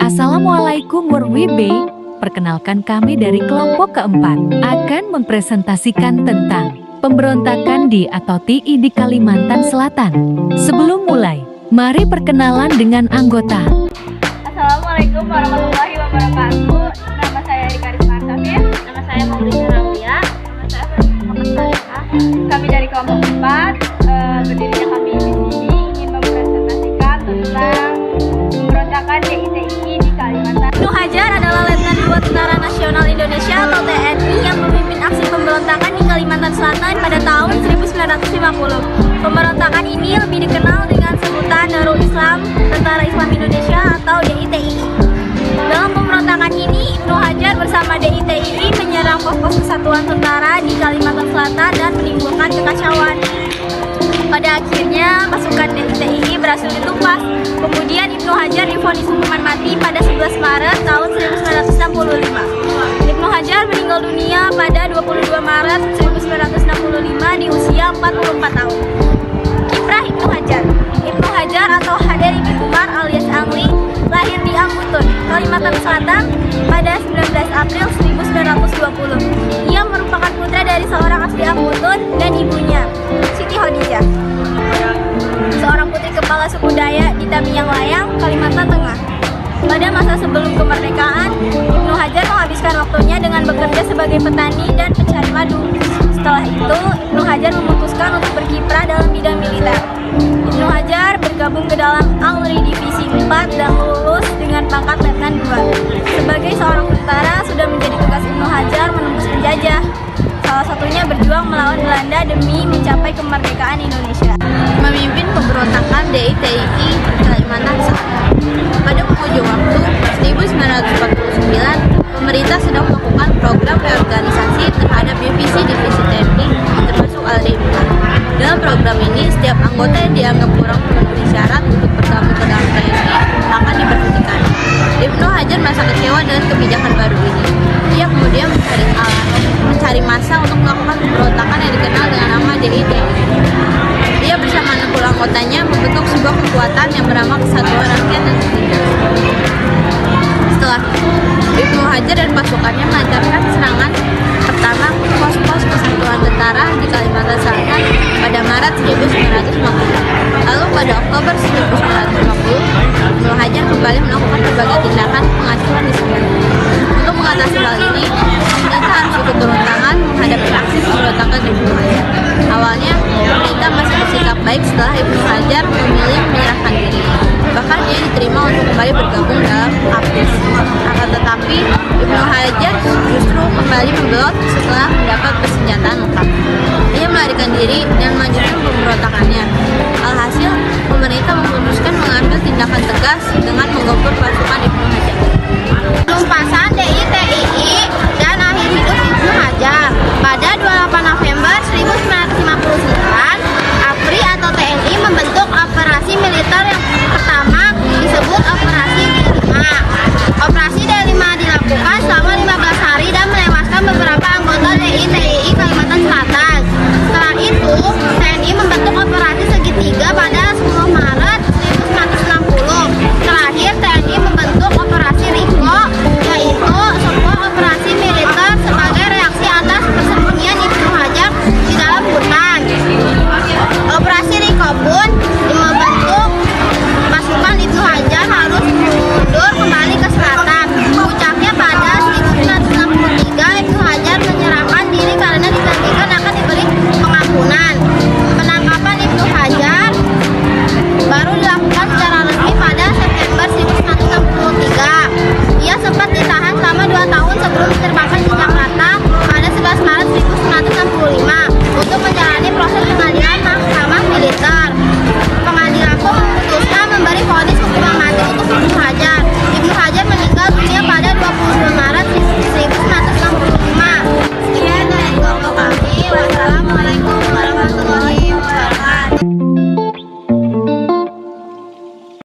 Assalamualaikum warahmatullahi wabarakatuh. Perkenalkan kami dari kelompok keempat akan mempresentasikan tentang pemberontakan di atau TI di Kalimantan Selatan. Sebelum mulai, mari perkenalan dengan anggota. Assalamualaikum warahmatullahi wabarakatuh. Nama saya Rika Risma Arsafir. Nama saya Maulida Raulia. Nama saya Muhammad Salihah. Kami dari kelompok 4. Berdirinya kami di sini ingin mempresentasikan tentang pemberontakan DITI di Kalimantan. Ibnu Hajar adalah Letnan 2 Tentara Nasional Indonesia atau TNI yang memimpin aksi pemberontakan di Kalimantan Selatan pada tahun 1950. Pemberontakan ini lebih dikenal dengan sebutan Darul Islam Tentara Islam Indonesia atau DITI. Dalam pemberontakan ini, Ibnu Hajar bersama DITI menyerang pos-pos kesatuan tentara di Kalimantan Selatan dan menimbulkan kekacauan. Pada akhirnya, pasukan DITI berhasil ditumpas. Kemudian Ibnu Hajar divonis hukuman mati pada 11 Maret tahun 1965. Ibnu Hajar meninggal dunia pada 22 Maret 1965 di usia 44 tahun. Kiprah Ibnu Hajar. Ibnu Hajar atau Hadar Ibn Umar alias Angli lahir di Ambutun, Kalimantan Selatan pada 19 April 1920. Ia merupakan putra dari seorang asli Ambutun dan ibunya, Siti Khadijah, seorang putri kepala suku Dayak di Tamiang Layang, Kalimantan Tengah. Pada masa sebelum kemerdekaan, Ibnu Hajar menghabiskan waktunya dengan bekerja sebagai petani dan pencari madu. Setelah itu, Ibnu Hajar memutuskan untuk berkiprah dalam bidang militer. Ibnu Hajar bergabung ke dalam Angli Divisi 4 dan lulus dengan pangkat Letnan 2. Sebagai seorang tentara, sudah menjadi tugas Ibnu Hajar menembus penjajah. Salah satunya berjuang melawan Belanda demi mencapai kemerdekaan Indonesia. Memimpin pemberontakan DITI di Kalimantan Selatan. Pada penghujung waktu 1949, pemerintah sedang melakukan program reorganisasi terhadap divisi-divisi TNI termasuk ALD4. Dalam program ini, setiap anggota yang dianggap kurang memenuhi syarat untuk bergabung ke dalam TNI akan diberhentikan. Ibnu Hajar merasa kecewa dengan kebijakan baru ini. Ia kemudian mencari masa untuk melakukan pemberontakan yang dikenal dengan nama DITI. Ia bersama 60 anggotanya membentuk sebuah kekuatan yang bernama Kesatuan Rakyat dan Tertindas. Setelah itu, Ibnu Hajar dan pasukannya melancarkan serangan pertama ke pos-pos kesatuan tentara di Kalimantan Selatan pada Maret 1950. Lalu pada Oktober 1950, Ibnu Hajar kembali melakukan berbagai tindakan pengacuan di sana. Untuk mengatasi hal ini, pemerintah harus ikut turun tangan menghadapi aksi pemberontakan Ibnu Hajar. Awalnya, pemerintah masih bersikap baik setelah Ibnu Hajar memilih menyerahkan diri. Bahkan ia diterima untuk kembali bergabung dalam APIS. Akan tetapi, Ibnu Hajar justru kembali membelot setelah mendapat persenjataan lengkap. Ia melarikan diri dan melanjutkan pemberontakannya. Alhasil, pemerintah memutuskan mengambil tindakan tegas dengan menggempur